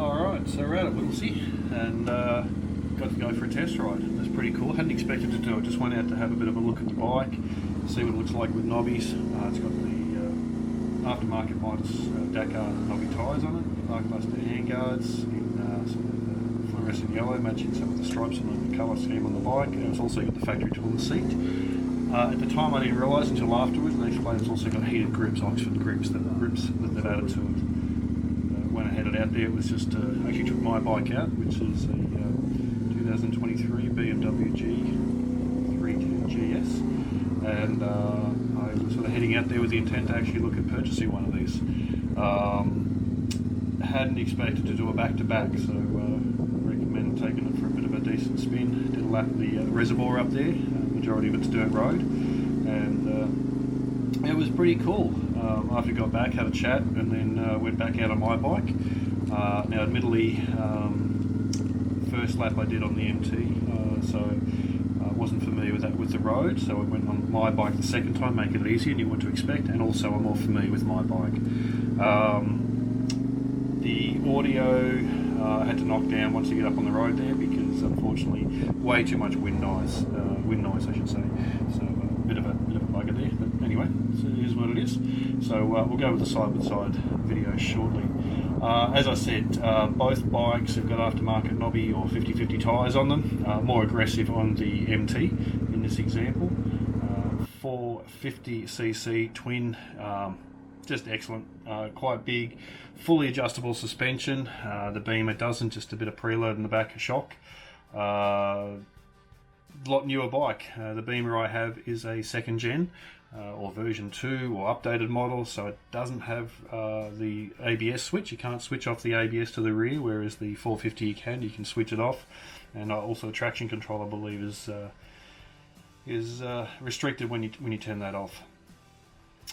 Alright, so we're out at Whittlesea and got to go for a test ride. It was pretty cool. Hadn't expected to do it. Just went out to have a bit of a look at the bike, see what it looks like with knobbies. It's got the aftermarket Midas Dakar knobby tyres on it, Arcbuster handguards in sort of fluorescent yellow, matching some of the stripes and the colour scheme on the bike. And it's also got the factory tool seat. At the time I didn't realise until afterwards, they explained it's also got heated grips, Oxford grips that they've added to it. When I headed out there, it was just actually took my bike out, which is a 2023 BMW G310gs, and I was sort of heading out there with the intent to actually look at purchasing one of these. Hadn't expected to do a back-to-back, so recommend taking it for a bit of a decent spin. Did a lap of the reservoir up there, majority of it's dirt road, and it was pretty cool. After I got back, had a chat, and then went back out on my bike. Now, admittedly, first lap I did on the MT, so I wasn't familiar with that with the road. So I went on my bike the second time, making it easier, knew what to expect, and also I'm more familiar with my bike. The audio I had to knock down once you get up on the road there because unfortunately way too much wind noise, I should say. So a bit of a bugger there, but anyway, so it is what it is. So we'll go with the side-by-side video shortly. As I said, both bikes have got aftermarket knobby or 50/50 tyres on them. More aggressive on the MT in this example. 450cc twin, just excellent. Quite big, fully adjustable suspension. The Beamer doesn't, just a bit of preload in the back, shock. Lot newer bike. The Beamer I have is a second gen or version 2 or updated model, so it doesn't have the ABS switch. You can't switch off the ABS to the rear, whereas the 450 you can switch it off. And also traction control, I believe, is restricted when you turn that off.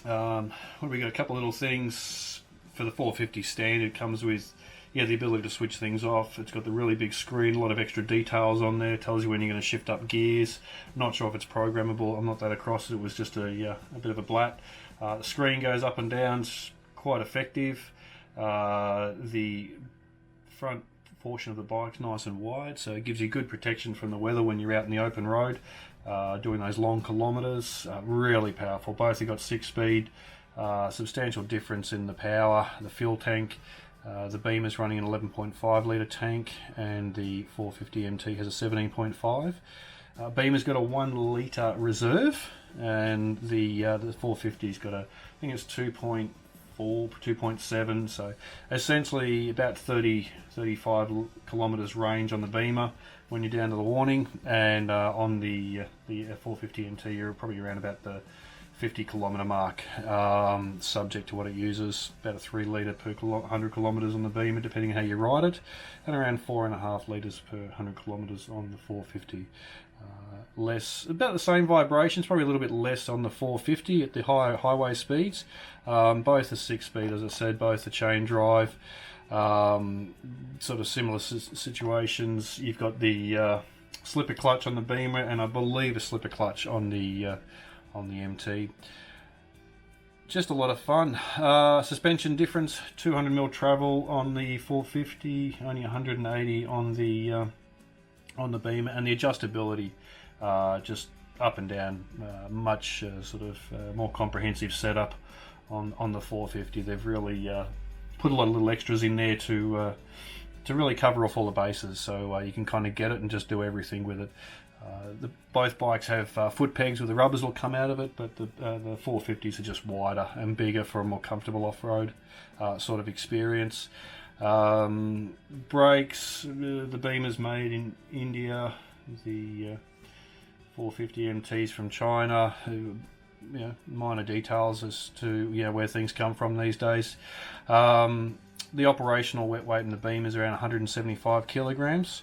We got a couple of little things for the 450 standard. Comes with the ability to switch things off. It's got the really big screen, a lot of extra details on there. Tells you when you're going to shift up gears. Not sure if it's programmable. I'm not that across it. It was just a bit of a blat. The screen goes up and down. It's quite effective. The front portion of the bike's nice and wide, so it gives you good protection from the weather when you're out in the open road, doing those long kilometres. Really powerful. Both have got 6-speed. Substantial difference in the power. The fuel tank. The Beamer's running an 11.5 litre tank, and the 450 MT has a 17.5. Beamer's got a 1 litre reserve, and the 450's got I think it's 2.4, 2.7. So essentially about 35 kilometres range on the Beamer when you're down to the warning, and on the 450 MT you're probably around about the 50 kilometre mark, subject to what it uses. About a 3 litre per 100 kilometres on the Beamer, depending on how you ride it, and around 4.5 litres per 100 kilometres on the 450. Less, about the same vibrations, probably a little bit less on the 450 at the highway speeds. Both are 6-speed, as I said, both are chain drive. Sort of similar situations. You've got the slipper clutch on the Beamer, and I believe a slipper clutch on the MT. Just a lot of fun. Suspension difference: 200mm travel on the 450, only 180 on the Beamer, and the adjustability just up and down, much more comprehensive setup on the 450. They've really put a lot of little extras in there to really cover off all the bases, so you can kind of get it and just do everything with it. Both bikes have foot pegs where the rubbers will come out of it, but the 450s are just wider and bigger for a more comfortable off-road sort of experience. Brakes, the Beamer's made in India, the 450 MT's from China. Minor details as to where things come from these days. The operational wet weight in the Beamer is around 175 kilograms.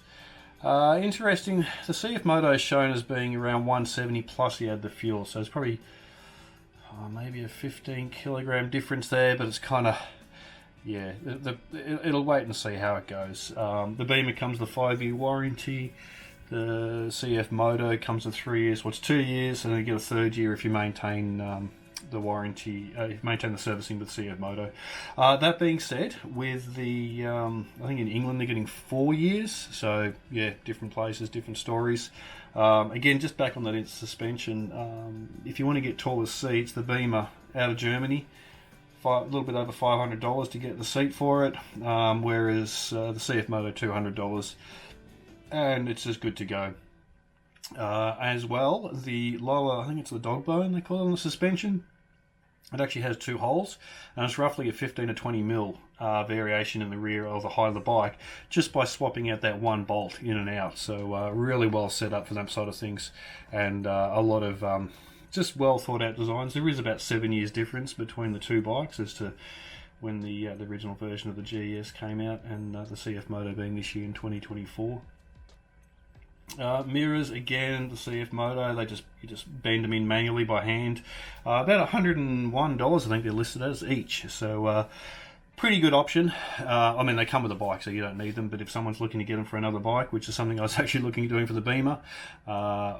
Interesting, the CFMOTO is shown as being around 170 plus you add the fuel, so it's probably maybe a 15 kilogram difference there, but it's kind of, it'll wait and see how it goes. The Beamer comes with a 5-year warranty. The CFMOTO comes with 3 years, well, it's 2 years, and then you get a 3rd year if you maintain the warranty, maintain the servicing with CFMOTO. That being said, with the I think in England they're getting 4 years, so yeah, different places, different stories. Again, just back on that suspension, if you want to get taller seats, the Beamer out of Germany, a little bit over $500 to get the seat for it, whereas the CFMOTO $200, and it's just good to go. As well, the lower, I think it's the dog bone they call it on the suspension, it actually has 2 holes, and it's roughly a 15 to 20 mil variation in the rear or the height of the bike, just by swapping out that one bolt in and out. So really well set up for that sort of things, and a lot of just well thought out designs. There is about 7 years difference between the two bikes as to when the original version of the GS came out, and the CFMOTO being this year in 2024. Mirrors, again, the CFMOTO, you just bend them in manually by hand. About $101 I think they're listed as each, so pretty good option. I mean, they come with a bike, so you don't need them, but if someone's looking to get them for another bike, which is something I was actually looking at doing for the Beamer,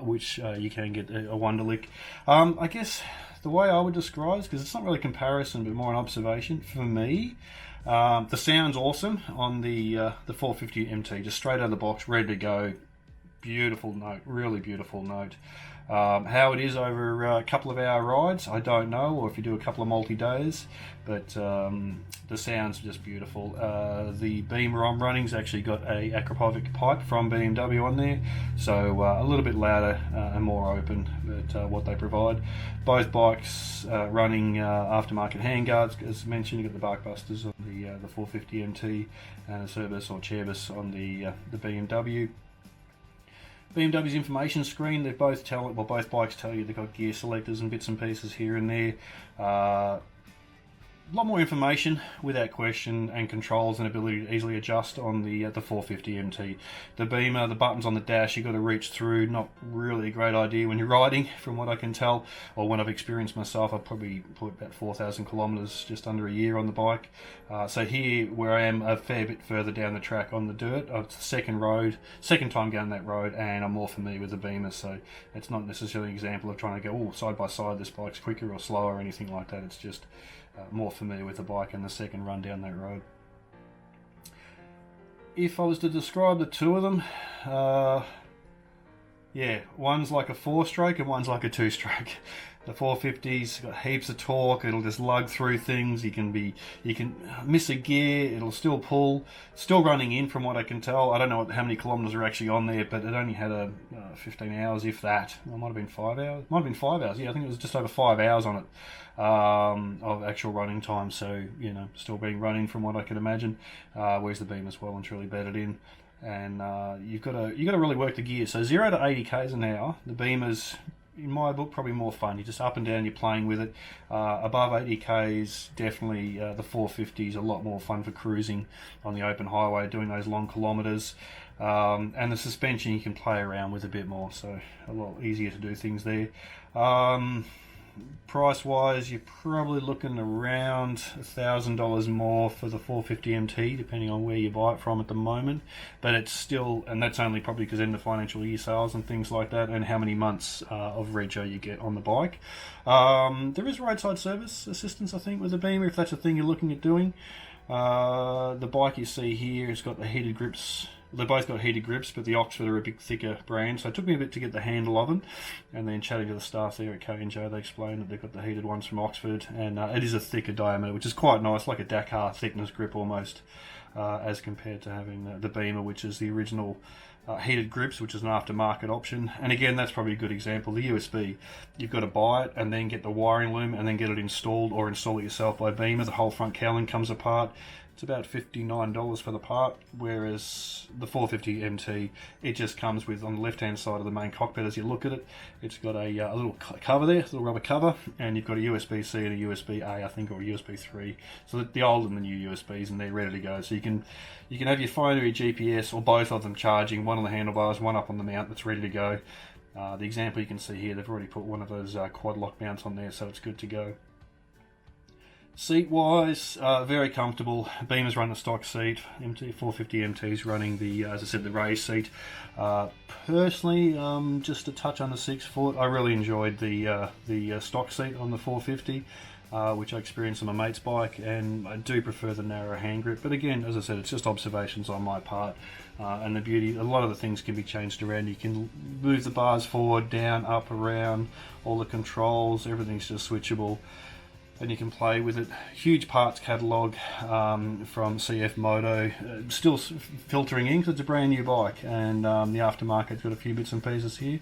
which you can get a Wonderlic. I guess the way I would describe it, because it's not really a comparison but more an observation for me, the sound's awesome on the 450 MT, just straight out of the box, ready to go. Beautiful note, really beautiful note. How it is over a couple of hour rides, I don't know, or if you do a couple of multi-days, but the sound's just beautiful. The Beamer I'm running's actually got a Acropovic pipe from BMW on there, so a little bit louder and more open, but what they provide. Both bikes running aftermarket handguards, as mentioned. You got the bark busters on the 450 MT and a Cerbis or Cherbis on the BMW. BMW's information screen, they both both bikes tell you they've got gear selectors and bits and pieces here and there. A lot more information without question, and controls and ability to easily adjust on the 450 MT. The Beamer, the buttons on the dash, you've got to reach through. Not really a great idea when you're riding, from what I can tell, or when I've experienced myself. I've probably put about 4,000 kilometres, just under a year on the bike. So here, where I am a fair bit further down the track on the dirt, it's the second time going that road, and I'm more familiar with the Beamer, so it's not necessarily an example of trying to go, side by side, this bike's quicker or slower or anything like that. It's just more familiar with the bike and the second run down that road. If I was to describe the two of them, yeah, one's like a 4-stroke and one's like a 2-stroke. The 450's got heaps of torque. It'll just lug through things. You can miss a gear. It'll still pull. Still running in, from what I can tell. I don't know how many kilometres are actually on there, but it only had 15 hours, if that. It might have been 5 hours. Might have been 5 hours. Yeah, I think it was just over 5 hours on it of actual running time. So still being running, from what I can imagine. Whereas the Beamer's well and truly bedded in. And you've got to really work the gear. So 0 to 80 k's an hour, the Beamer's, in my book, probably more fun. You're just up and down, you're playing with it. Above 80 k's, definitely the 450 is a lot more fun for cruising on the open highway, doing those long kilometres. And the suspension you can play around with a bit more, so a lot easier to do things there. Price wise, you're probably looking around $1,000 more for the 450 MT, depending on where you buy it from at the moment. But it's still, and that's only probably because in the financial year sales and things like that, and how many months of rego you get on the bike. There is roadside service assistance, I think, with the Beamer, if that's a thing you're looking at doing. The bike you see here has got the heated grips. They both got heated grips, but the Oxford are a bit thicker brand, so it took me a bit to get the handle of them. And then chatting to the staff there at K&J, they explained that they've got the heated ones from Oxford, and it is a thicker diameter, which is quite nice, like a Dakar thickness grip almost, as compared to having the Beamer, which is the original heated grips, which is an aftermarket option. And again, that's probably a good example. The USB, you've got to buy it and then get the wiring loom and then get it installed, or install it yourself by Beamer. The whole front cowling comes apart. It's about $59 for the part, whereas the 450 MT, it just comes with, on the left-hand side of the main cockpit as you look at it, it's got a little cover there, a little rubber cover, and you've got a USB-C and a USB-A, I think, or a USB 3. So the old and the new USBs, and they're ready to go. So you can have your phone or your GPS, or both of them charging, one on the handlebars, one up on the mount that's ready to go. The example you can see here, they've already put one of those quad lock mounts on there, so it's good to go. Seat wise, very comfortable. Beamer's run the stock seat. MT 450 MT's running the, as I said, the race seat. Personally, just a touch under 6 foot. I really enjoyed the stock seat on the 450, which I experienced on my mate's bike, and I do prefer the narrow hand grip. But again, as I said, it's just observations on my part. And the beauty, a lot of the things can be changed around. You can move the bars forward, down, up, around, all the controls, everything's just switchable. And you can play with it. Huge parts catalogue from CFMOTO, still filtering in because it's a brand new bike, and the aftermarket's got a few bits and pieces here,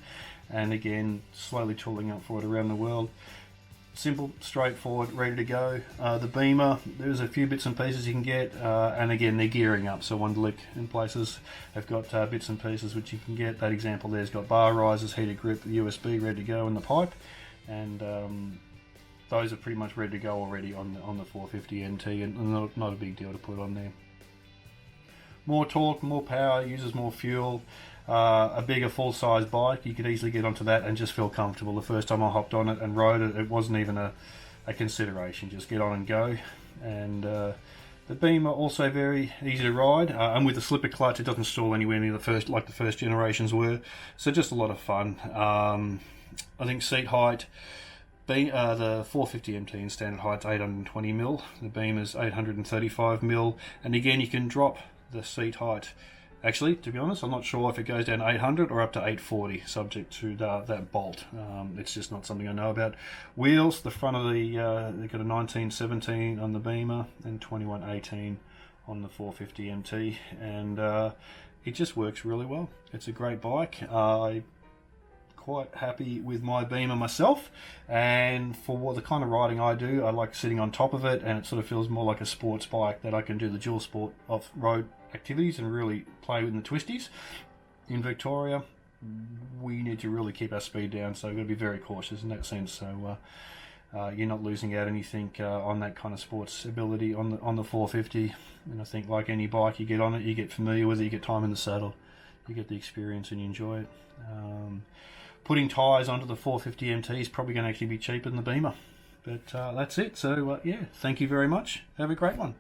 and again slowly tooling up for it around the world. Simple, straightforward, ready to go. The Beamer, there's a few bits and pieces you can get, and again they're gearing up, so Wonderlic in places have got bits and pieces which you can get. That example there's got bar risers, heated grip, USB ready to go in the pipe, and those are pretty much ready to go already on the 450 NT, and not a big deal to put on there. More torque, more power, uses more fuel, a bigger full-size bike. You could easily get onto that and just feel comfortable. The first time I hopped on it and rode it, it wasn't even a consideration. Just get on and go. And the Beamer also very easy to ride, and with the slipper clutch, it doesn't stall anywhere near the first generations were. So just a lot of fun. I think seat height. The 450 MT in standard height's 820mm, the Beamer's 835mm, and again you can drop the seat height. Actually, to be honest, I'm not sure if it goes down 800 or up to 840, subject to that bolt. It's just not something I know about. Wheels, the front of the, they've got a 1917 on the Beamer and 2118 on the 450 MT, and it just works really well. It's a great bike. Quite happy with my Beamer myself, and for what the kind of riding I do, I like sitting on top of it, and it sort of feels more like a sports bike that I can do the dual sport off-road activities and really play with the twisties. In Victoria, we need to really keep our speed down, so we've got to be very cautious in that sense, so you're not losing out anything on that kind of sports ability on the 450. And I think like any bike, you get on it, you get familiar with it, you get time in the saddle, you get the experience and you enjoy it. Putting tyres onto the 450 MT is probably going to actually be cheaper than the Beamer. But that's it. So, yeah, thank you very much. Have a great one.